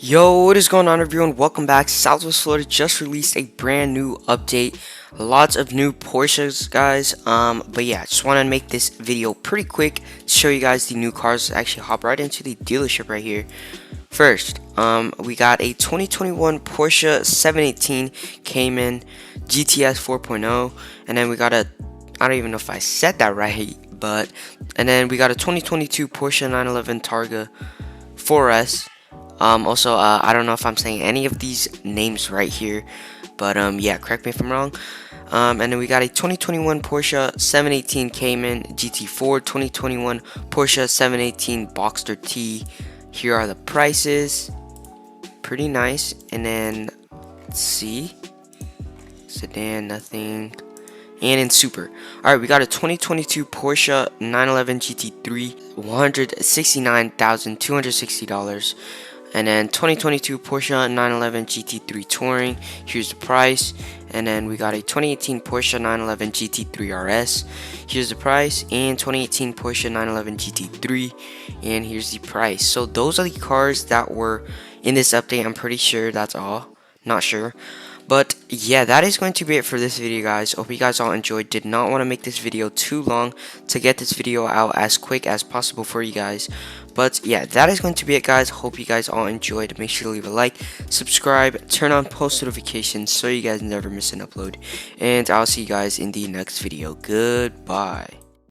Yo, what is going on, everyone? Welcome back. Southwest Florida just released a brand new update. Lots of new Porsches, guys. But yeah, just want to make this video pretty quick to show you guys the new cars. Actually, hop right into the dealership right here. First, we got a 2021 Porsche 718 Cayman GTS 4.0, and then we got a, I don't even know if I said that right, and then we got a 2022 Porsche 911 Targa 4S. Also, I don't know if I'm saying any of these names right here, but yeah, correct me if I'm wrong. And then we got a 2021 Porsche 718 Cayman GT4, 2021 Porsche 718 Boxster T. Here are the prices. Pretty nice. And then let's see, sedan, nothing. And in super, all right, we got a 2022 Porsche 911 GT3, $169,260. And then 2022 Porsche 911 GT3 Touring. Here's the price. And then we got a 2018 Porsche 911 GT3 RS. Here's the price. And 2018 Porsche 911 GT3. And here's the price. So those are the cars that were in this update. I'm pretty sure that's all. Not sure. But yeah, that is going to be it for this video, guys. Hope you guys all enjoyed. Did not want to make this video too long to get this video out as quick as possible for you guys. But yeah, that is going to be it, guys. Hope you guys all enjoyed. Make sure to leave a like, subscribe, turn on post notifications so you guys never miss an upload. And I'll see you guys in the next video. Goodbye.